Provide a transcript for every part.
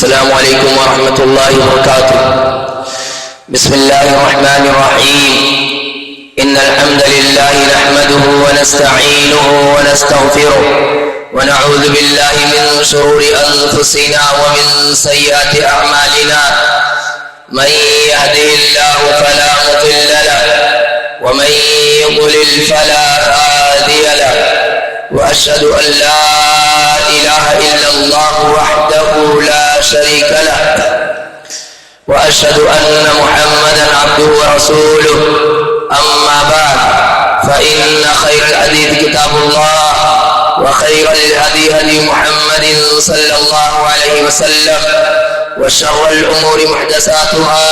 السلام علیکم ورحمۃ اللہ وبرکاتہ۔ بسم اللہ الرحمن الرحیم۔ ان الحمد للہ نحمده ونستعینه ونستغفره ونعوذ باللہ من شرور انفسنا ومن سیئات اعمالنا، من يهده الله فلا مضل له ومن يضلل فلا هادي له، واشهد ان لا اله الا الله وحده لا شريك له، واشهد ان محمدا عبده ورسوله، اما بعد فان خير الحديث كتاب الله، وخير الهدي هدي محمد صلى الله عليه وسلم، وشر الامور محدثاتها،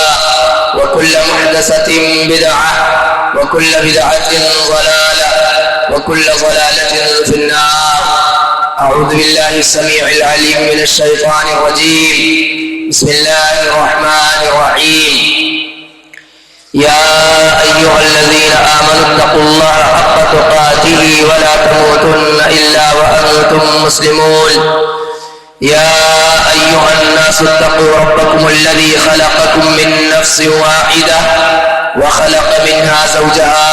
وكل محدثة بدعة، وكل بدعة ضلالة، وكل ضلالة في النار۔ اعوذ باللہ السمیع العلیم من الشیطان الرجیم، بسم اللہ الرحمن الرحیم۔ یا ایہا الذین آمنوا اتقوا اللہ حق تقاته ولا تموتن الا وانتم مسلمون۔ یا ایہا الناس اتقوا ربکم الذی خلقکم من نفس واحدہ وخلق منها زوجها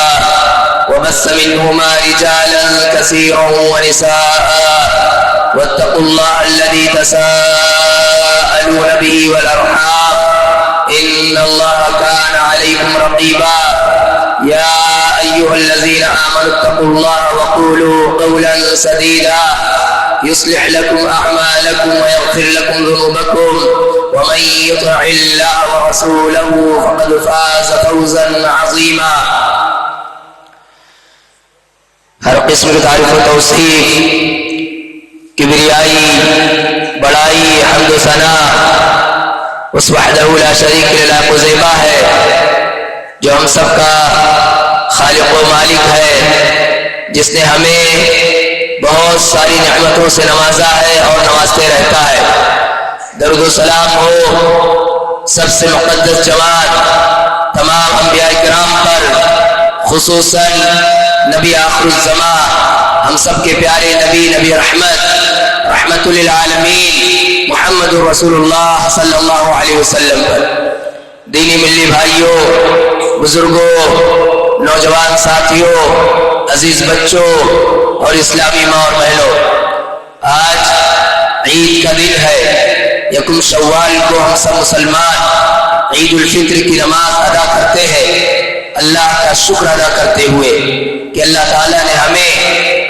وبث منهما رجالا كثيرا ونساء، واتقوا الله الذي تساءلون به والأرحام إن الله كان عليكم رقيبا۔ يا أيها الذين آمنوا اتقوا الله وقولوا قولا سديدا يصلح لكم أعمالكم ويغفر لكم ذنوبكم، ومن يطع الله ورسوله فقد فاز فوزا عظيما۔ ہر قسم کی تعریف و توصیف، کبریائی، بڑائی، حمد و ثنا اس وحدہ لا شریک له لائق و زیبا ہے، جو ہم سب کا خالق و مالک ہے، جس نے ہمیں بہت ساری نعمتوں سے نوازا ہے اور نوازتے رہتا ہے۔ درود و سلام ہو سب سے مقدس جماعت تمام انبیاء کرام پر، خصوصاً نبی آخر الزمان، ہم سب کے پیارے نبی، نبی رحمت للعالمین محمد رسول اللہ صلی اللہ علیہ وسلم پر۔ دینی ملی بھائیوں، بزرگوں، نوجوان ساتھیوں، عزیز بچوں اور اسلامی ماں اور بہنوں، آج عید کا دن ہے۔ یکم شوال کو ہم سب مسلمان عید الفطر کی نماز ادا کرتے ہیں، اللہ کا شکر ادا کرتے ہوئے کہ اللہ تعالیٰ نے ہمیں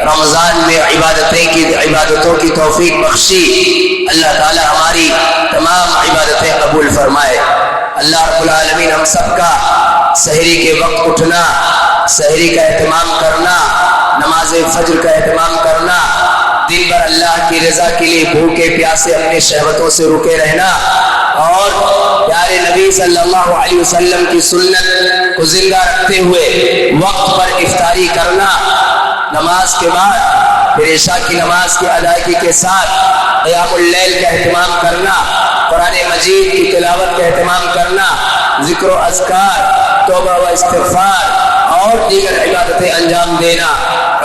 رمضان میں عبادتوں کی توفیق بخشی۔ اللہ تعالیٰ ہماری تمام عبادتیں قبول فرمائے۔ اللہ رب العالمین ہم سب کا سحری کے وقت اٹھنا، سحری کا اہتمام کرنا، نماز فجر کا اہتمام کرنا، دن بھر اللہ کی رضا کے لیے بھوکے پیاسے اپنے شہوتوں سے رکے رہنا، اور پیارے نبی صلی اللہ علیہ وسلم کی سنت کو زندہ رکھتے ہوئے وقت پر افطاری کرنا، نماز کے بعد پھر عشاء کی نماز کی ادائیگی کے ساتھ قیام اللیل کا اہتمام کرنا، قرآن مجید کی تلاوت کا اہتمام کرنا، ذکر و اذکار، توبہ و استغفار اور دیگر عبادتیں انجام دینا،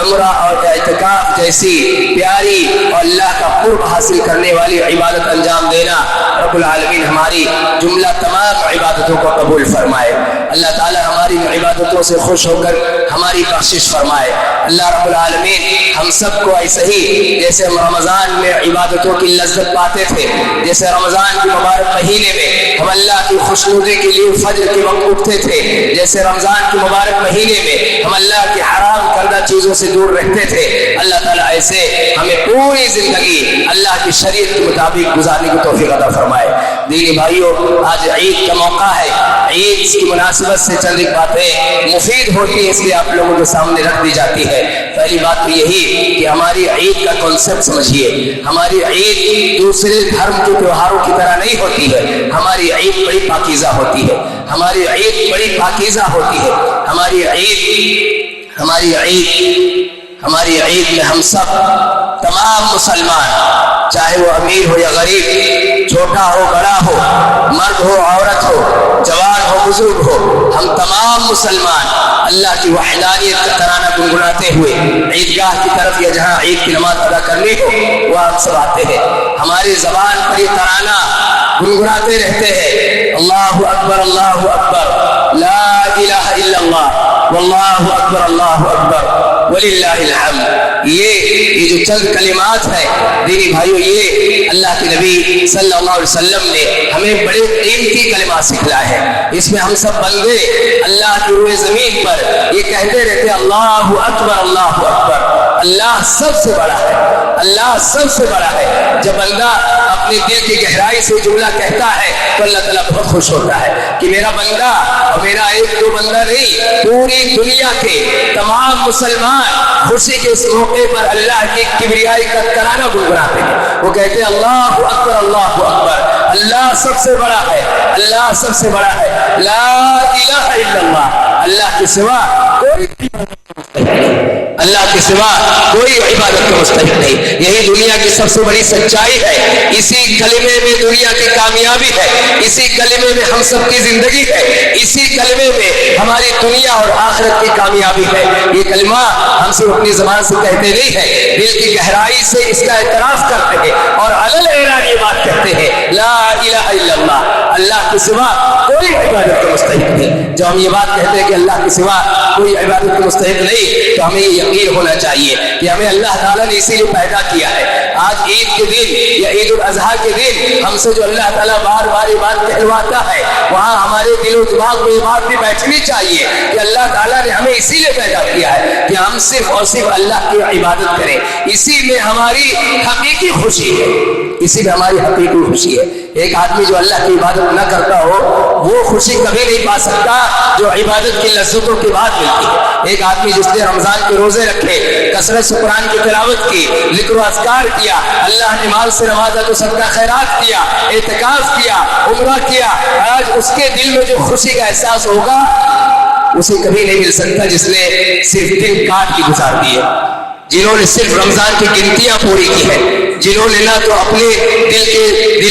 عمرہ اور اعتکاف جیسی پیاری اور اللہ کا قرب حاصل کرنے والی عبادت انجام دینا۔ رب العالمین ہماری جملہ تمام عبادتوں کو قبول فرمائے۔ اللہ تعالی ہماری عبادتوں سے خوش ہو کر ہماری بخشش فرمائے۔ اللہ رب العالمین ہم سب کو ایسے ہی جیسے ہم رمضان میں عبادتوں کی لذت پاتے تھے، جیسے رمضان کے مبارک مہینے میں ہم اللہ کی خوشنودی کے لیے فجر کے وقت اٹھتے تھے، جیسے رمضان کے مبارک مہینے میں ہم اللہ کی حرام کردہ چیزوں سے دور رہتے تھے، اللہ تعالیٰ ایسے ہمیں پوری زندگی اللہ کی شریعت کے مطابق گزارنے کی توفیق عطا فرمائے۔ دینی بھائیوں، آج عید کا موقع ہے، عید کی مناسبت سے چند ایک باتیں مفید ہوتی ہیں، اس لیے آپ لوگوں کے سامنے رکھ دی جاتی ہے۔ پہلی بات تو یہی کہ ہماری عید کا کنسپٹ سمجھیے۔ ہماری عید دوسرے دھرم کے تیوہاروں کی طرح نہیں ہوتی ہے، ہماری عید بڑی پاکیزہ ہوتی ہے، ہماری عید بڑی پاکیزہ ہوتی ہے، ہماری عید ہماری عید میں ہم سب تمام مسلمان، چاہے وہ امیر ہو یا غریب، چھوٹا ہو بڑا ہو، مرد ہو عورت ہو، جوان ہو بزرگ ہو، ہم تمام مسلمان اللہ کی وحدانیت کا ترانہ گنگناتے ہوئے عیدگاہ کی طرف یا جہاں عید کی نماز ادا کرنی ہو وہاں سب آتے ہیں. ہماری زبان پر یہ ترانہ گنگناتے رہتے ہیں، اللہ اکبر اللہ اکبر لا الہ الا اللہ واللہ اکبر اللہ اکبر وللہ الحمد. یہ جو چند کلمات ہیں دینی بھائیو، یہ اللہ کے نبی صلی اللہ علیہ وسلم نے ہمیں بڑے قیمتی کلمات سکھلائے ہیں. اس میں ہم سب بندے اللہ کی روئے زمین پر یہ کہتے رہتے اللہ اکبر اللہ اکبر. اللہ سب سے بڑا ہے، اللہ سب سے بڑا ہے. جب بندہ اپنے دل کی گہرائی سے جملہ کہتا ہے تو اللہ تعالیٰ بہت خوش ہوتا ہے کہ میرا بندہ، اور میرا ایک دو بندہ نہیں، پوری دنیا کے تمام مسلمان خوشی کے اس موقع پر اللہ کی کبریائی کا ترانہ گنگناتے ہیں. وہ کہتے ہیں اللہ اکبر اللہ اکبر، اللہ سب سے بڑا ہے، اللہ سب سے بڑا ہے، لا الہ الا اللہ، اللہ کے سوا کوئی اللہ کے سوا کوئی عبادت کا مستحق نہیں. یہی دنیا کی سب سے بڑی سچائی ہے. اسی کلمے میں دنیا کی کامیابی ہے، اسی کلمے میں ہم سب کی زندگی ہے، اسی کلمے میں ہماری دنیا اور آخرت کی کامیابی ہے. یہ کلمہ ہم صرف اپنی زبان سے کہتے نہیں ہیں، دل کی گہرائی سے اس کا اعتراف کرتے ہیں اور علل اعلان یہ بات کہتے ہیں لا الہ الا اللہ، اللہ کے سوا کوئی عبادت کا مستحق نہیں. جب ہم یہ بات کہتے ہیں کہ اللہ کے سوا کوئی عبادت کا مستحق نہیں تو ہمیں یہ یقین ہونا چاہیے کہ ہمیں اللہ تعالیٰ نے اسی لیے پیدا کیا ہے. آج عید کے دن یا عید الاضحیٰ کے دن ہم سے جو اللہ تعالیٰ بار بار یہ بات کہلواتا ہے، وہاں ہمارے دل و دماغ میں یہ بات بھی بیٹھنی چاہیے کہ اللہ تعالیٰ نے ہمیں اسی لیے پیدا کیا ہے کہ ہم صرف اور صرف اللہ کی عبادت کریں. اسی میں ہماری حقیقی خوشی ہے، اسی میں ہماری حقیقی خوشی ہے. ایک آدمی جو اللہ کی عبادت نہ کرتا ہو وہ خوشی کبھی نہیں پا سکتا جو عبادت کی لذتوں کے بعد ملتی ہے. ایک آدمی جس نے رمضان کے روزے رکھے، کثرت سے قرآن کی تلاوت کی، ذکر و اذکار کیا، اللہ نے مال سے نوازا تو صدقہ خیرات کیا، اعتکاف کیا، عمرہ کیا، آج اس کے دل میں جو خوشی کا احساس ہوگا اسے کبھی نہیں مل سکتا جس نے صرف دن کاٹ کی گزار دی ہے، جنہوں نے صرف رمضان کی گنتیاں پوری کی ہیں، جنہوں نے نہ تو اپنے دل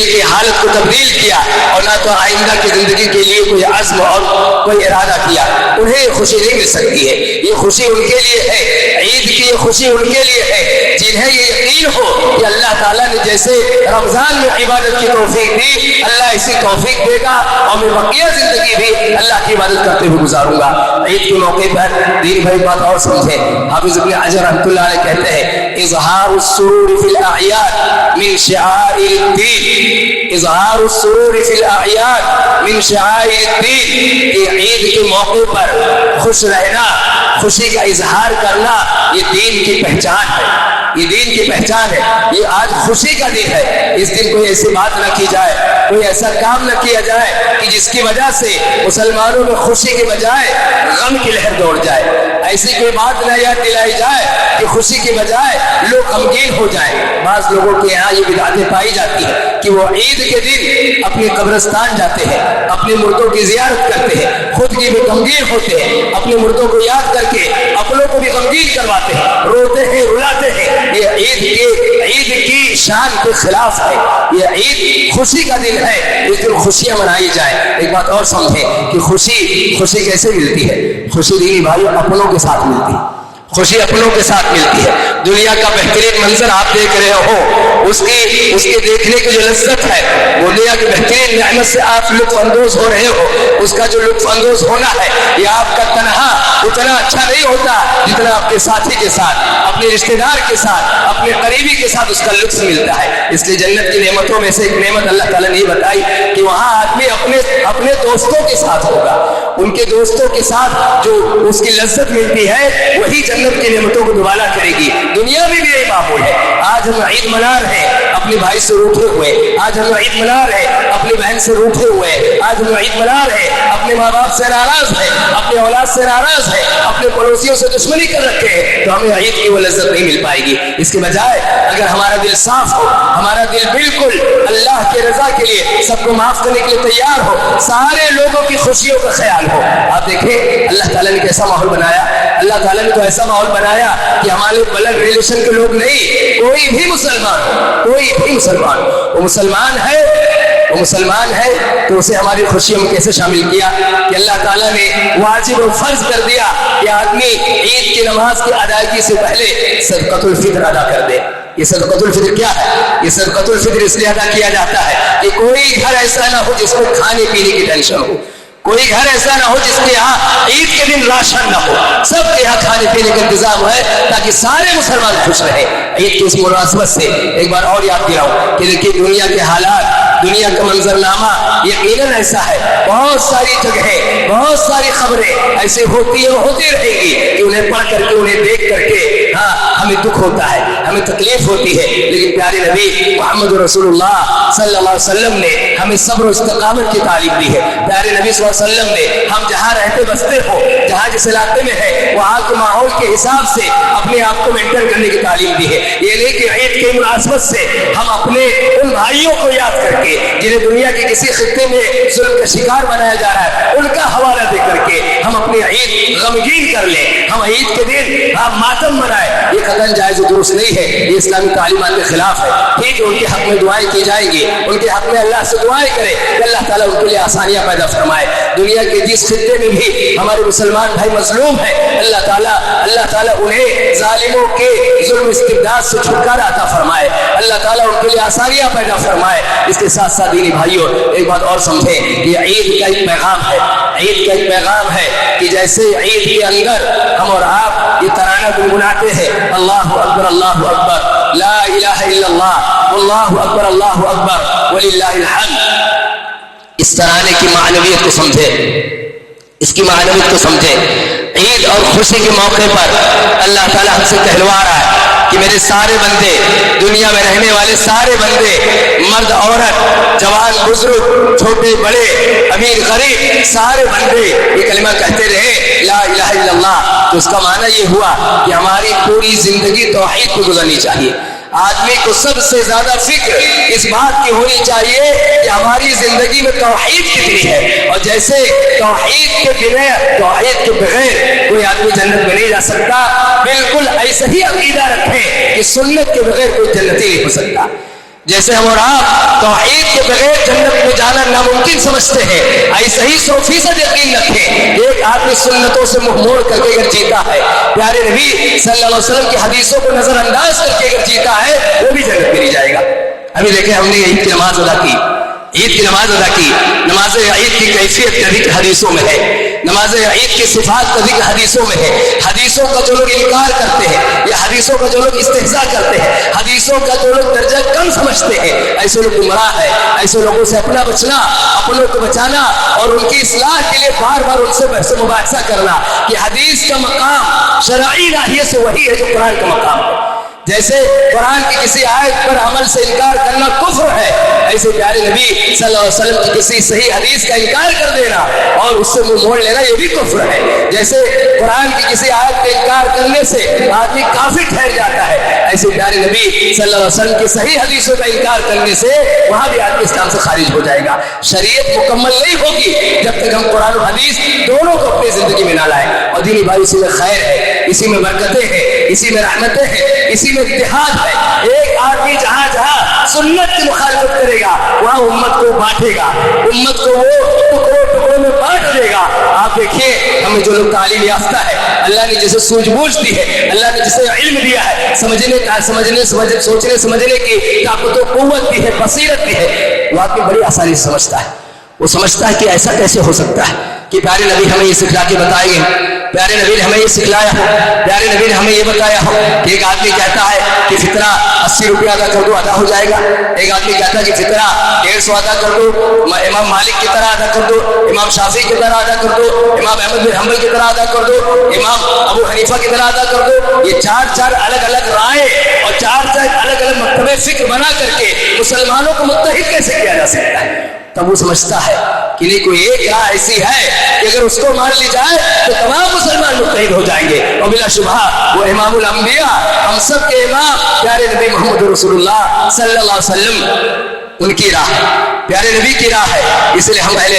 کی حالت کو تبدیل کیا اور نہ تو آئندہ کی زندگی کے لیے کوئی عزم اور کوئی ارادہ کیا، انہیں یہ خوشی نہیں مل سکتی ہے. یہ خوشی ان کے لیے ہے، عید کی یہ خوشی ان کے لیے ہے جنہیں یہ یقین ہو کہ اللہ تعالیٰ نے جیسے رمضان میں عبادت کی توفیق دی، اللہ اسی توفیق دے گا اور میں بقیہ زندگی بھی اللہ کی عبادت کرتے ہوئے گزاروں گا. عید کے موقع پر دین بھائی بات اور سمجھیں. حافظ ابن حجر رحمۃ اللہ علیہ کہتے ہیں اظہار السرور فی الاعیاد من شعائر الدین، اظہار السرور فی الاعیاد من شعائر الدین، کہ عید کے موقع پر خوش رہنا، خوشی کا اظہار کرنا یہ دین کی پہچان ہے، یہ دین کی پہچان ہے. یہ آج خوشی کا دن ہے، اس دن کوئی ایسی بات نہ کی جائے، کوئی ایسا کام نہ کیا جائے کہ جس کی وجہ سے مسلمانوں میں خوشی کے بجائے غم کی لہر دوڑ جائے. ایسی کوئی بات نہ یاد دلائی جائے کہ خوشی کے بجائے لوگ غمگین ہو جائیں. بعض لوگوں کے یہاں یہ بدعتیں پائی جاتی ہیں کہ وہ عید کے دن اپنے قبرستان جاتے ہیں، اپنے مردوں کی زیارت کرتے ہیں، خود کی بھی غمگین ہوتے ہیں، اپنے مردوں کو یاد کر کے اپنوں کو بھی غمگین کرواتے ہیں، روتے ہیں، رلاتے ہیں. یہ عید کی شان کے خلاف ہے. یہ عید خوشی کا دن ہے، اس دن خوشیاں منائی جائیں. ایک بات اور سمجھیں کہ خوشی کیسے ملتی ہے. خوشی دینی بھائیوں اپنوں کے ساتھ ملتی ہے، خوشی اپنوں کے ساتھ ملتی ہے. دنیا کا بہترین منظر آپ دیکھ رہے ہو، اس کے دیکھنے کی جو لذت ہے، وہ دنیا کی بہترین نعمت سے آپ لطف اندوز ہو رہے ہو، اس کا جو لطف اندوز ہونا ہے یہ آپ کا تنہا اتنا اچھا نہیں ہوتا جتنا آپ کے ساتھی کے ساتھ، اپنے رشتہ دار کے ساتھ، اپنے قریبی کے ساتھ اس کا لطف ملتا ہے. اس لیے جنت کی نعمتوں میں سے ایک نعمت اللہ تعالیٰ نے یہ بتائی کہ وہاں آدمی اپنے دوستوں کے ساتھ ہوگا، ان کے دوستوں کے ساتھ جو اس کی لذت ملتی ہے وہی جنت کی نعمتوں کو دوبارہ کرے گی. دنیا میں بھی یہی معمول ہے. آج ہم عید منا رہے ہیں اپنے بھائی سے روٹھے ہوئے، آج ہم عید منا رہے ہیں اپنی بہن سے روٹھے ہوئے، آج ہم عید منا رہے ہیں اپنے ماں باپ سے ناراض ہیں، اپنے اولاد سے ناراض ہیں، اپنے پڑوسیوں سے دشمنی کر رکھے ہیں، تو ہمیں عید کی وہ لذت نہیں مل پائے گی. اس کے بجائے اگر ہمارا دل صاف ہو، ہمارا دل بالکل اللہ کے رضا کے لیے سب کو معاف کرنے کے لیے تیار ہو، سارے لوگوں کی خوشیوں کا خیال ہو. آپ دیکھیں اللہ تعالیٰ نے کیسا ماحول بنایا. اللہ تعالیٰ نے تو ایسا ماحول بنایا کہ ہمارے بلڈ ریلیشن کے لوگ نہیں، کوئی بھی مسلمان وہ مسلمان ہے تو اسے ہماری خوشیوں میں کیسے شامل کیا کہ اللہ تعالیٰ نے واجب و فرض کر دیا کہ آدمی عید کی نماز کی ادائیگی سے پہلے صدقۃ الفطر ادا کر دے۔ یہ صدقۃ الفطر کیا ہے؟ یہ صدقۃ الفطر اس لیے ادا کیا جاتا ہے کہ کوئی گھر ایسا نہ ہو جس کو کھانے پینے کی ٹینشن ہو، کوئی گھر ایسا نہ ہو جس کے یہاں عید کے دن راشن نہ ہو، سب کے یہاں کھانے پینے کا انتظام ہے تاکہ سارے مسلمان خوش رہے۔ عید کی اس مناسبت سے ایک بار اور یاد دلاؤں کہ دیکھیے دنیا کے حالات، دنیا کا منظرنامہ یقیناً ایسا ہے، بہت ساری جگہیں، بہت ساری خبریں ایسے ہوتی ہیں، ہوتی رہے گی کہ انہیں پڑھ کر کے، انہیں دیکھ کر کے ہمیں دکھ ہوتا ہے، ہمیں تکلیف ہوتی ہے، لیکن پیارے نبی محمد رسول اللہ صلی اللہ علیہ وسلم نے ہمیں صبر و استقامت کی تعلیم دی ہے۔ پیارے نبی صلی اللہ علیہ وسلم نے ہم جہاں رہتے بستے ہو، جہاں جس علاقے میں ہے، وہاں کے ماحول کے حساب سے اپنے آپ کو مینٹین کرنے کی تعلیم دی ہے۔ یہ نہیں کہ عید کی مناسبت سے ہم اپنے ان بھائیوں کو یاد کر کے جنہیں دنیا کے کسی خطے میں ظلم کا شکار بنایا جا رہا ہے، ان کا حوالہ دے کر کے ہم اپنی عید غمگین کر لیں، ہم عید کے دن ماتم منائیں، یہ قطعاً جائز و درست نہیں ہے، یہ اسلامی تعلیمات کے خلاف ہے۔ ٹھیک ہے، ان کے حق میں دعائیں کی جائیں گی، ان کے حق میں اللہ سے دعائیں کریں کہ اللہ تعالیٰ ان کے لیے آسانیاں پیدا فرمائے۔ دنیا کے جس خطے میں بھی ہمارے مسلمان بھائی مظلوم ہیں، اللہ تعالیٰ انہیں ظالموں کے ظلم استبداد سے چھٹکارا عطا فرمائے، اللہ تعالیٰ ان کے لیے آسانیاں پیدا فرمائے۔ اس کے ساتھ ساتھ دینی بھائیوں ایک بات اور سمجھیں کہ عید کا ایک پیغام ہے کہ جیسے عید کے اندر ہم اور آپ یہ ترانہ گنگناتے ہیں، اللہ اکبر اللہ اکبر لا الہ الا اللہ واللہ اکبر وللہ الحمد، اس ترانے کی معنویت کو سمجھیں، اس کی معنویت کو سمجھیں۔ عید اور خوشی کے موقع پر اللہ تعالیٰ ہم سے کہلوا رہا ہے کہ میرے سارے بندے، دنیا میں رہنے والے سارے بندے، مرد عورت، جوان بزرگ، چھوٹے بڑے، امیر غریب، سارے بندے یہ کلمہ کہتے رہے لا الہ الا اللہ۔ تو اس کا معنی یہ ہوا کہ ہماری پوری زندگی توحید کو گزرنی چاہیے۔ آدمی کو سب سے زیادہ فکر اس بات کی ہونی چاہیے کہ ہماری زندگی میں توحید کتنی ہے، اور جیسے توحید کے بغیر کوئی آدمی جنت میں نہیں جا سکتا، بالکل ایسا ہی عقیدہ رکھیں کہ سنت کے بغیر کوئی جنتی نہیں ہو سکتا۔ جیسے ہم اور آپ توحید کے بغیر جنت میں جانا ناممکن سمجھتے ہیں، ایسا ہی 100% یقین رکھیں کہ ایک آدمی سنتوں سے منہ موڑ کر کے اگر جیتا ہے، پیارے نبی صلی اللہ علیہ وسلم کی حدیثوں کو نظر انداز کر کے اگر جیتا ہے، وہ بھی جنت میں نہیں جائے گا۔ ابھی دیکھیں ہم نے عید کی نماز ادا کی، نماز عید کی کیفیت کا ذکر حدیثوں میں ہے، نماز عید کی صفات کا ذکر حدیثوں میں ہے۔ حدیثوں کا جو لوگ انکار کرتے ہیں، یا حدیثوں کا جو لوگ استہزاء کرتے ہیں، حدیثوں کا جو لوگ درجہ کم سمجھتے ہیں، ایسے لوگ گمراہ ہیں۔ ایسے لوگوں سے اپنا بچنا، اپنوں کو بچانا اور ان کی اصلاح کے لیے بار بار ان سے بحث و مباحثہ کرنا کہ حدیث کا مقام شرعی ناحیے سے وہی ہے جو قرآن کا مقام ہے۔ جیسے قرآن کی کسی آیت پر عمل سے انکار کرنا کفر ہے، ایسے پیارے نبی صلی اللہ علیہ وسلم کی کسی صحیح حدیث کا انکار کر دینا اور اس سے منہ موڑ لینا یہ بھی کفر ہے۔ جیسے قرآن کی کسی آیت کا انکار کرنے سے آدمی کافر ٹھہر جاتا ہے، ایسے پیارے نبی صلی اللہ علیہ وسلم کی صحیح حدیثوں کا انکار کرنے سے وہاں بھی آدمی اسلام سے خارج ہو جائے گا۔ شریعت مکمل نہیں ہوگی جب تک ہم قرآن و حدیث دونوں کو اپنی زندگی میں نہ لائیں۔ اور دینی بھائی اسی میں خیر ہے، اسی میں برکتیں ہیں، اسی میں رحمتیں ہیں، اسی میں اتحاد ہے۔ ایک آدمی جہاں جہاں سنت کی مخالفت کرے گا وہاں امت کو بانٹے گا، امت کو وہ ٹکڑوں میں بانٹ دے گا۔ آپ دیکھیے ہمیں جو لوگ تعلیم یافتہ ہے، اللہ نے جسے سوجھ بوجھ دی ہے، اللہ نے جسے علم دیا ہے، سوچنے سمجھنے کی طاقت و قوت دی ہے، بصیرت دی ہے، وہ آدمی بڑی آسانی سے سمجھتا ہے۔ وہ سمجھتا ہے کہ ایسا کیسے ہو سکتا ہے کہ پیارے نبی ہمیں یہ سکھلا کے بتائے گے، پیارے نبی نے ہمیں یہ سکھلایا ہو، پیارے نبی نے ہمیں یہ بتایا ہو کہ ایک آدمی کہتا ہے کہ فطرہ 80 روپیہ ادا کر دو ادا ہو جائے گا، ایک آدمی کہتا ہے کہ فطرہ 150 ادا کر دو، امام مالک کی طرح ادا کر دو، امام شافعی کی طرح ادا کر دو، امام احمد بن حنبل کی طرح ادا کر دو، امام ابو حنیفہ کی طرح ادا کر دو۔ یہ چار الگ الگ رائے اور چار الگ الگ مکتبے فکر بنا کر کے مسلمانوں کو متحد کیسے کیا جا سکتا ہے؟ تب وہ سمجھتا ہے کہ نہیں، کوئی ایک راہ ایسی ہے کہ اگر اس کو مان لی جائے تو تمام مسلمان متحد ہو جائیں گے، اور بلا شبہ وہ امام الانبیاء، ہم سب کے امام پیارے نبی محمد رسول اللہ صلی اللہ علیہ وسلم، ان کی راہ پیارے نبی کی راہ ہے. اس لیے ہم اہل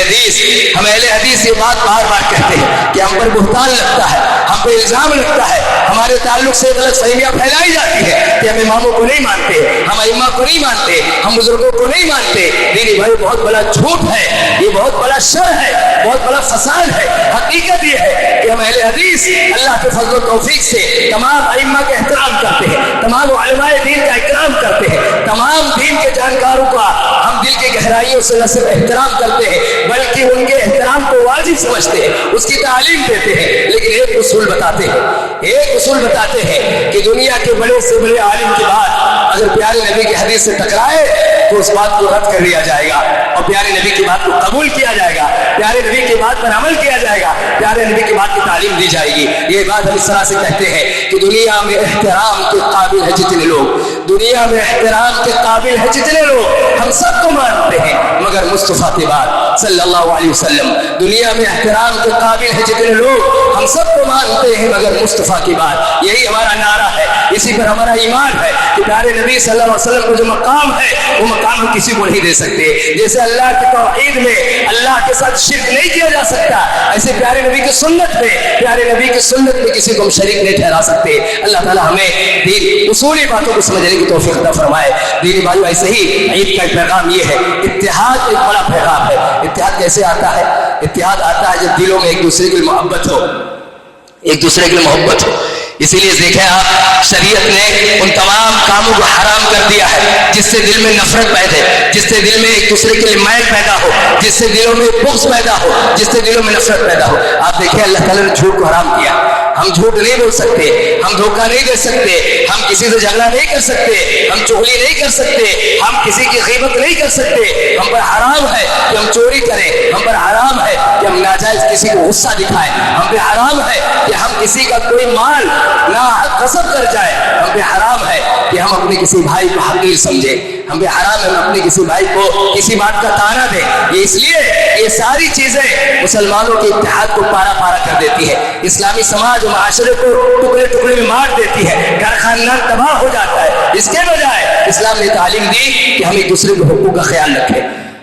حدیث یہ بات بار بار کہتے ہیں کہ ہم پر بہتان لگتا ہے, ہم پہ الزام لگتا ہے, ہمارے تعلق سے غلط فہمیاں پھیلائی جاتی ہے کہ ہم اماموں کو نہیں مانتے, ہم ائمہ کو نہیں مانتے, ہم بزرگوں کو نہیں مانتے. دینی بھائی بہت بڑا جھوٹ ہے, یہ بہت بڑا شر ہے, بہت بڑا فساد ہے. حقیقت یہ ہے کہ ہم اہل حدیث اللہ کے فضل و توفیق سے تمام ائمہ کا احترام کرتے ہیں, تمام علماء دین کا اکرام کرتے ہیں, تمام دین کے جانکاروں کا ہم دل کی گہرائیوں سے نہ صرف احترام کرتے ہیں بلکہ ان کے احترام کو واجب سمجھتے ہیں, اس کی تعلیم دیتے ہیں. لیکن ایک اصول بتاتے ہیں کہ دنیا کے بڑے سے بڑے عالم کی بات اگر پیارے نبی کی حدیث سے ٹکرائے تو اس بات کو رد کر دیا جائے گا اور پیارے نبی کی بات کو قبول کیا جائے گا, پیارے نبی کی بات پر عمل کیا جائے گا, پیارے نبی کی بات کی تعلیم دی جائے گی. یہ بات ہم اس طرح سے کہتے ہیں کہ دنیا میں احترام کے قابل ہے جتنے لوگ, دنیا میں احترام کے قابل ہے جتنے لوگ, ہم سب کو مانتے ہیں مگر مصطفیٰ کی بات صلی اللہ علیہ وسلم. دنیا میں احترام کے قابل ہے جتنے لوگ, ہم سب کو مانتے ہیں مگر مصطفیٰ کی بات. یہی ہمارا نعرہ ہے, اسی پر ہمارا ایمان ہے کہ پیارے نبی صلی اللہ علیہ وسلم کو جو مقام ہے وہ مقام ہم کسی کو نہیں دے سکتے. جیسے اللہ کی توحید میں اللہ کے ساتھ شرک نہیں کیا جا سکتا, ایسے پیارے نبی کی سنت میں کسی کو ہم شریک نہیں ٹھہرا سکتے. اللہ تعالیٰ ہمیں دین اصولی باتوں کو سمجھنے کی توفیق عطا فرمائے. دینی بھائیو, ایسے ہی عید کا پیغام یہ ہے, اتحاد ایک بڑا پیغام ہے. اتحاد کیسے آتا ہے؟ اتحاد آتا ہے جب دلوں میں ایک دوسرے کی محبت ہو, ایک دوسرے کی محبت ہو. اسی لیے دیکھیں آپ, شریعت نے ان تمام کاموں کو حرام کر دیا ہے جس سے دل میں نفرت پیدا ہو, جس سے دل میں ایک دوسرے کے لیے میل پیدا ہو, جس سے دلوں میں بغض پیدا ہو, جس سے دلوں میں نفرت پیدا ہو. آپ دیکھیں اللہ تعالیٰ نے جھوٹ کو حرام کیا. ہم جھوٹ نہیں بول سکتے, ہم دھوکہ نہیں دے سکتے, ہم کسی سے جھگڑا نہیں کر سکتے, ہم چغلی نہیں کر سکتے, ہم کسی کی غیبت نہیں کر سکتے. ہم پر حرام ہے کہ ہم چوری کریں, ہم پر حرام ہے کہ ہم ناجائز کسی کو غصہ دکھائیں, ہم پہ حرام ہے کہ ہم کسی کا کوئی مال ناحق غصب کر جائے, ہم پہ حرام ہے کہ ہم اپنے کسی بھائی کو حقیر سمجھیں, ہم پہ حرام ہے ہم اپنے کسی بھائی کو کسی بات کا تانا دیں. یہ اس لیے یہ ساری چیزیں مسلمانوں کے اتحاد کو پارا پارا کر دیتی ہے, اسلامی سماج و معاشرے کو ٹکڑے ٹکڑے میں مار دیتی ہے, گھر خاندان تباہ ہو جاتا ہے. اس کے بجائے اسلام نے تعلیم دی کہ ہم ایک دوسرے کے حقوق کا خیال رکھیں,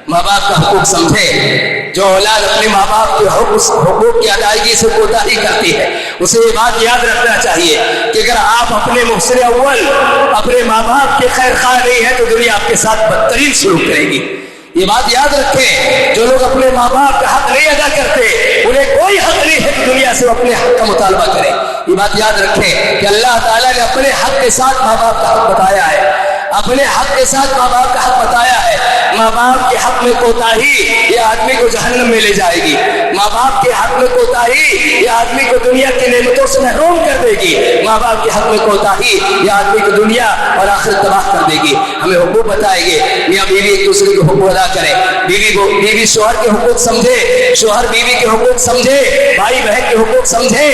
ماں باپ کا حقوق سمجھیں. جو اولاد اپنے ماں باپ کے حقوق کی ادائیگی سے کوتاہی کرتی ہے اسے یہ بات یاد رکھنا چاہیے کہ اگر آپ اپنے محسن اول اپنے ماں باپ کے خیر خواہ نہیں ہیں تو دنیا آپ کے ساتھ بدترین سلوک کرے گی. یہ بات یاد رکھیں, جو لوگ اپنے ماں باپ کا حق نہیں ادا کرتے انہیں کوئی حق نہیں ہے کہ دنیا سے اپنے حق کا مطالبہ کریں. یہ بات یاد رکھیں کہ اللہ تعالیٰ نے اپنے حق کے ساتھ ماں باپ کا حق بتایا ہے, اپنے حق کے ساتھ ماں باپ کا حق بتایا ہے. ماں باپ کے حق میں کوتاہی یہ آدمی کو جہنم میں لے جائے گی, ماں باپ کے حق میں کوتاہی یہ آدمی کو دنیا کی نعمتوں سے محروم کر دے گی, ماں باپ کے حق میں کوتاہی یہ آدمی کو دنیا اور آخرت تباہ کر دے گی. ہمیں حقوق بتائے گے, میاں بیوی ایک دوسرے کے حقوق ادا کریں, بیوی شوہر کے حقوق سمجھے, شوہر بیوی کے حقوق سمجھے, بھائی بہن کے حقوق سمجھے,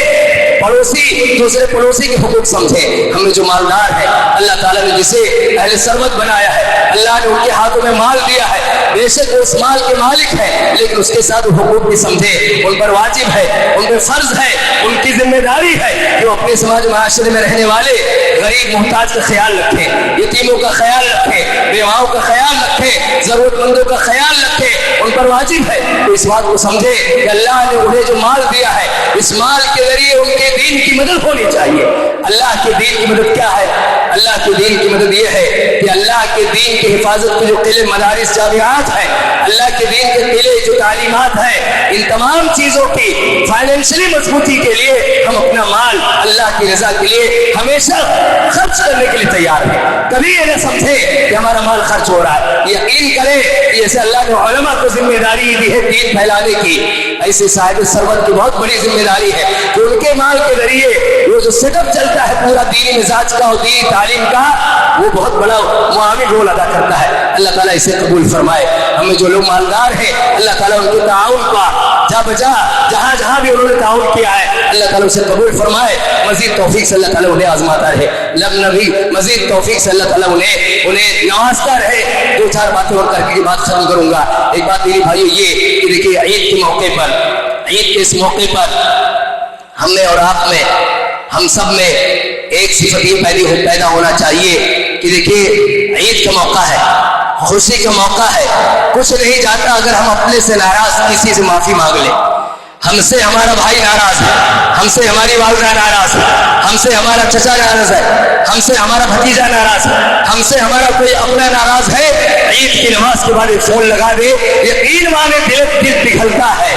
پڑوسی دوسرے پڑوسی کے حقوق سمجھے. ہم نے جو مالدار ہے اللہ تعالیٰ نے جسے اہل ثروت بنایا ہے, اللہ نے ان کے ہاتھوں میں مال دیا ہے, بے شک وہ اس مال کے مالک ہیں لیکن اس کے ساتھ حقوق بھی سمجھے. ان پر واجب ہے, ان پر فرض ہے, ان کی ذمہ داری ہے کہ وہ اپنے سماج معاشرے میں رہنے والے غریب محتاج کا خیال رکھیں, یتیموں کا خیال رکھیں, بیواؤں کا خیال رکھیں, ضرورت مندوں کا خیال رکھیں. ان پر واجب ہے تو اس بات کو سمجھے کہ اللہ نے انہیں جو مال دیا ہے اس مال کے ذریعے ان کے دین کی مدد ہونی چاہیے. اللہ کے دین کی مدد کیا ہے؟ اللہ کے دین کی مدد یہ ہے کہ اللہ کے دین کی حفاظت کے جو قلعے مدارس جامعات ہیں, اللہ کے دین کے قلعے جو تعلیمات ہیں, ان تمام چیزوں کی فائنینشلی مضبوطی کے لیے ہم اپنا مال اللہ کی رضا کے لیے ہمیشہ خرچ کرنے کے لیے تیار ہیں. کبھی یہ نہ سمجھے کہ ہمارا مال خرچ ہو رہا ہے. یقین کرے کہ جیسے اللہ نے علماء کو ذمہ داری دی ہے دین پھیلانے کی, ایسے صاحب ثروت کی بہت بڑی ذمہ داری ہے کہ ان کے مال کے ذریعے وہ جو سیٹ اپ چلتا ہے پورا دینی مزاج کا اور دینی تعلیم کا, وہ بہت بڑا معاون رول ادا کرتا ہے. اللہ تعالیٰ اسے قبول فرمائے. ہمیں جو لوگ مالدار ہیں اللہ تعالیٰ ان کے تعاون کا جہاں جہاں بھی انہوں نے تعاون کیا ہے اللہ تعالیٰ اسے قبول فرمائے. مزید توفیق سے اللہ تعالیٰ انہیں آزماتا رہے, نبی مزید توفیق سے اللہ تعالیٰ انہیں نوازتا رہے. دو چار باتیں اور کر کے بات ختم کروں گا. ایک بات میری بھائیو یہ کہ دیکھیے عید کے موقع پر, عید کے اس موقع پر ہم میں اور آپ میں, ہم سب میں ایک صفت یہ پیدا ہونا چاہیے کہ دیکھیے عید کا موقع ہے, خوشی کا موقع ہے. کچھ نہیں جاتا اگر ہم اپنے سے ناراض کسی سے معافی مانگ لیں. ہم سے ہمارا بھائی ناراض ہے, ہم سے ہماری والدہ ناراض ہے, ہم سے ہمارا چچا ناراض ہے, ہم سے ہمارا بھتیجا ناراض ہے, ہم سے ہمارا کوئی اپنا ناراض ہے, عید کی نماز کے بعد ایک فون لگا دے, یقین مانے دل پگھلتا ہے.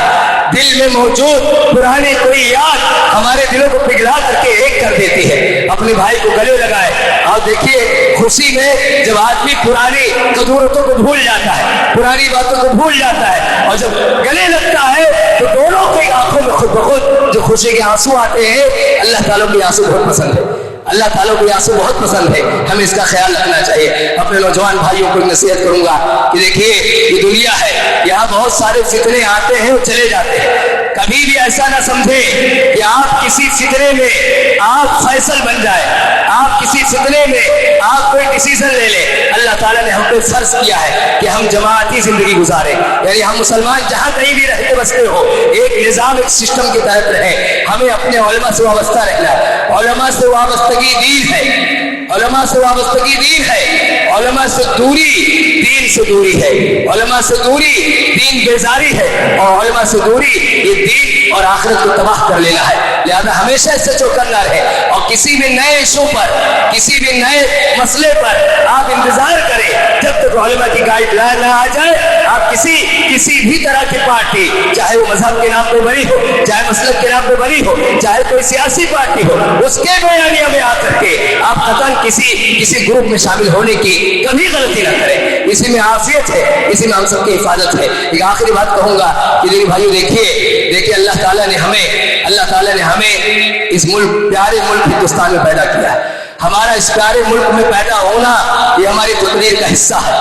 دل میں موجود پرانی کوئی یاد ہمارے دلوں کو پگھلا کر کے ایک کر دیتی ہے. اپنے بھائی کو گلے لگائے. آپ دیکھیے خوشی میں جب آدمی پرانی قدورتوں کو بھول جاتا ہے, پرانی باتوں کو بھول جاتا ہے, اور جب گلے لگتا ہے تو دونوں کی آنکھوں میں خود بخود جو خوشی کے آنسو آتے ہیں. اللہ تعالیٰ کی آنسو بہت پسند ہے, اللہ تعالیٰ کو یہ آنسو بہت پسند ہے. ہمیں اس کا خیال رکھنا چاہیے. اپنے نوجوان بھائیوں کو نصیحت کروں گا کہ دیکھیے یہ دنیا ہے, یہاں بہت سارے فتنے آتے ہیں اور چلے جاتے ہیں. کبھی بھی ایسا نہ سمجھے کہ آپ کسی فتنے میں آپ فیصل بن جائے, آپ کسی فتنے میں آپ کوئی ڈیسیزن لے لیں. اللہ تعالیٰ نے ہم پہ فرض کیا ہے کہ ہم جماعتی زندگی گزاریں, یعنی ہم مسلمان جہاں کہیں بھی رہتے بستے ہو ایک نظام ایک سسٹم کے تحت رہیں. ہمیں اپنے علماء سے وابستہ رہنا ہے. علماء سے وابستگی دین ہے, علماء سے وابستگی دین ہے, علماء سے دوری دین سے دوری ہے, علماء سے دوری دین بیزاری ہے, اور علماء سے دوری یہ دین اور آخرت کو تباہ کر لینا ہے. لہذا ہمیشہ اس سے چوکنا رہے, اور کسی بھی نئے ایشو پر, کسی بھی نئے مسئلے پر آپ انتظار کریں جب تک علماء کی گائیڈ لائن نہ آ جائے. آپ کسی بھی طرح کی پارٹی, چاہے وہ مذہب کے نام پہ بنی ہو, چاہے مسلک کے نام پہ بنی ہو, چاہے کوئی سیاسی پارٹی ہو, اس کے بیانیہ میں آ کر کے آپ قطعاً کسی گروپ میں شامل ہونے کی کبھی غلطی نہ کریں. اسی میں عافیت ہے, اسی میں ہم سب کی حفاظت ہے. ایک آخری بات کہوں گا کہ میرے بھائیو دیکھیے اللہ تعالیٰ نے ہمیں اس ملک, پیارے ملک ہندوستان میں پیدا کیا ہے. ہمارا اس پیارے ملک میں پیدا ہونا یہ ہماری تقدیر کا حصہ ہے.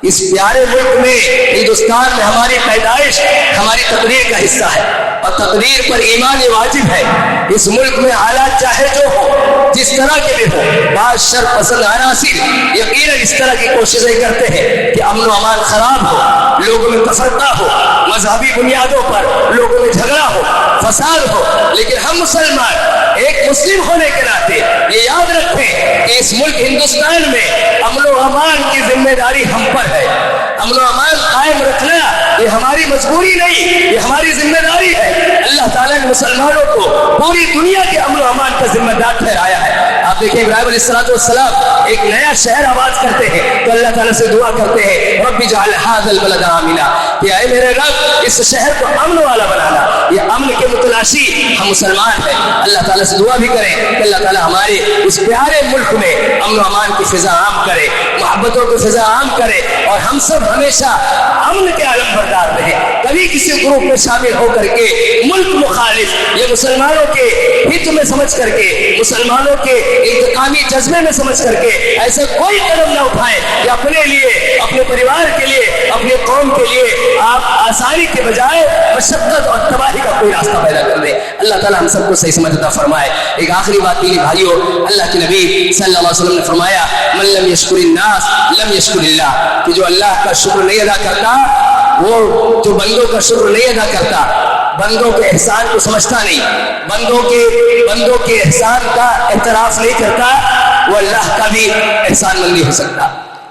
اس پیارے ملک میں ہندوستان میں ہماری پیدائش ہماری تقدیر کا حصہ ہے, اور تقدیر پر ایمان واجب ہے. اس ملک میں حالات چاہے جو ہو, جس طرح کے بھی ہو, بعض شر پسند عناصر یقیناً اس طرح کی کوششیں کرتے ہیں کہ امن و امان خراب ہو, لوگوں میں تفرقہ ہو, مذہبی بنیادوں پر لوگوں میں جھگڑا ہو, فساد ہو. لیکن ہم مسلمان ایک مسلم ہونے کے ناطے یہ یاد رکھیں کہ اس ملک ہندوستان میں امن و امان کی ذمہ داری ہم پر ہے. امن و امان قائم رکھنا یہ ہماری مجبوری نہیں, یہ ہماری ذمہ داری ہے. اللہ تعالیٰ نے مسلمانوں کو پوری دنیا کے امن و امان کا ذمہ دار ٹھہرایا ہے. آپ دیکھیں ابراہیم علیہ السلام ایک نیا شہر آباد کرتے ہیں تو اللہ تعالیٰ سے دعا کرتے ہیں رب اجعل ھذا البلد آمنا, کہ اے میرے رب اس شہر کو امن والا بنانا. یہ امن کے متلاشی ہم مسلمان ہیں. اللہ تعالیٰ سے دعا بھی کریں کہ اللہ تعالیٰ ہمارے اس پیارے ملک میں امن و امان کی فضا عام کرے, محبتوں کی فضا عام کرے, اور ہم سب ہمیشہ امن کے عالم بردار رہیں. کبھی کسی گروپ میں شامل ہو کر کے ملک مخالف یہ مسلمانوں کے ہت میں سمجھ کر کے, مسلمانوں کے انتقامی جذبے میں سمجھ کر کے ایسا کوئی قدم نہ اٹھائیں کہ اپنے لیے, اپنے پریوار کے لیے, اپنے قوم کے لیے آپ آسانی کے بجائے مشقت اور تباہی کا کوئی راستہ پیدا کر دیں. اللہ تعالیٰ ہم سب کو صحیح سمجھ عطا فرمائے. ایک آخری بات میرے بھائیوں, اللہ کے نبی صلی اللہ علیہ وسلم نے فرمایا من لم یشکر الناس لم یشکر اللہ, کہ جو اللہ کا شکر نہیں ادا کرتا, وہ جو بندوں کا شکر نہیں ادا کرتا, بندوں کے احسان کو سمجھتا نہیں, بندوں کے احسان کا اعتراف نہیں کرتا, وہ اللہ کا بھی احسان مند نہیں ہو سکتا,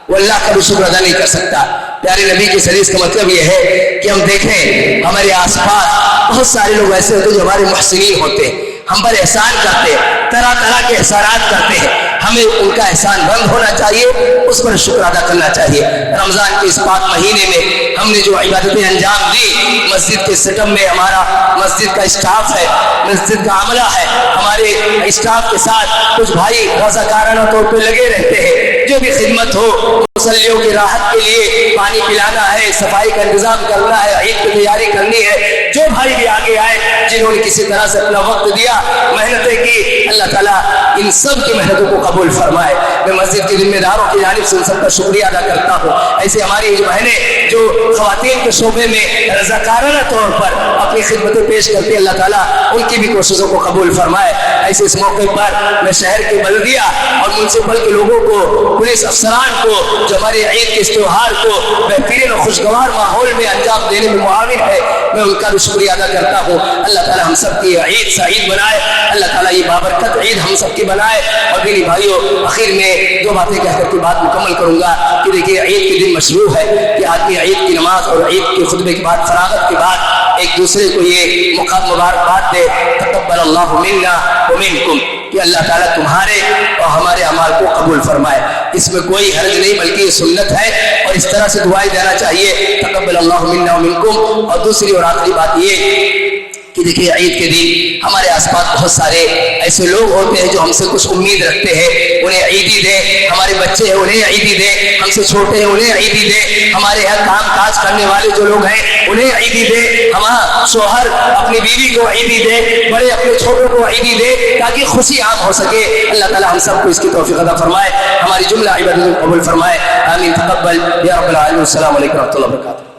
وہ اللہ کا بھی شکر ادا نہیں کر سکتا. پیارے نبی کی حدیث کا مطلب یہ ہے کہ ہم دیکھیں ہمارے آس پاس بہت سارے لوگ ایسے ہوتے ہیں جو ہمارے محسنین ہوتے ہیں, ہم پر احسان کرتے ہیں, طرح طرح کے احسانات کرتے ہیں. ہمیں ان کا احسان بند ہونا چاہیے, اس پر شکر ادا کرنا چاہیے. رمضان کے اس پاک مہینے میں ہم نے جو عبادتیں انجام دی, مسجد کے سٹم میں ہمارا مسجد کا اسٹاف ہے, مسجد کا عملہ ہے, ہمارے اسٹاف کے ساتھ کچھ بھائی رضاکارانہ طور پہ لگے رہتے ہیں. جو بھی خدمت ہو, مسلیوں کی راحت کے لیے پانی پلانا ہے, صفائی کا انتظام کرنا ہے, عید کی تیاری کرنی ہے, جو بھائی بھی آگے آئے جنہوں نے کسی طرح سے اپنا وقت دیا, محنتیں کی, اللہ تعالیٰ ان سب کی محنتوں کو قبول فرمائے. میں مسجد کے ذمہ داروں کی جانب سے ان سب کا شکریہ ادا کرتا ہوں. ایسے ہماری جو بہنیں جو خواتین کے شعبے میں رضاکارانہ طور پر اپنی خدمتیں پیش کرتی ہیں، اللہ تعالیٰ ان کی بھی کوششوں کو قبول فرمائے۔ ایسے اس موقع پر میں شہر کے بلدیہ اور منسپل کے لوگوں کو، پولیس افسران کو، جو ہمارے عید کے اس تہوار کو بہترین اور خوشگوار ماحول میں انجام دینے میں معاون ہے، میں ان کا بھی شکریہ ادا کرتا ہوں۔ اللہ تعالیٰ ہم سب کی عید سعید بنائے، اللہ تعالیٰ یہ بابرکت عید ہم سب کی بنائے۔ اور میری بھائیوں، آخر میں دو باتیں کہہ کر کے بات مکمل کروں گا کہ دیکھیے عید کے دن مشروع ہے کہ آدمی عید کی نماز اور عید کے خطبے کے بعد، فراغت کے بعد ایک دوسرے کو یہ مبارکباد دے، تقبل اللہ منا ومنکم، کہ اللہ تعالیٰ تمہارے اور ہمارے اعمال کو قبول فرمائے۔ اس میں کوئی حرج نہیں، بلکہ یہ سنت ہے اور اس طرح سے دعائیں دینا چاہیے، تقبل اللہ منا ومنکم۔ اور دوسری اور آخری بات یہ کہ دیکھیے عید کے دن ہمارے آس پاس بہت سارے ایسے لوگ ہوتے ہیں جو ہم سے کچھ امید رکھتے ہیں، انہیں عیدی دے، ہمارے بچے ہیں انہیں عیدی دے، ہم سے چھوٹے ہیں انہیں عیدی دے، ہمارے یہاں کام کاج کرنے والے جو لوگ ہیں انہیں عیدی دے، ہمارا شوہر اپنی بیوی کو عیدی دے، بڑے اپنے چھوٹوں کو عیدی دے، تاکہ خوشی عام ہو سکے۔ اللہ تعالیٰ ہم سب کو اس کی توفیق عطا فرمائے، ہماری جملہ عبادت قبول فرمائے، آمین، تقبل یا رب العالمین۔ السلام علیکم و رحمۃ اللہ وبرکاتہ۔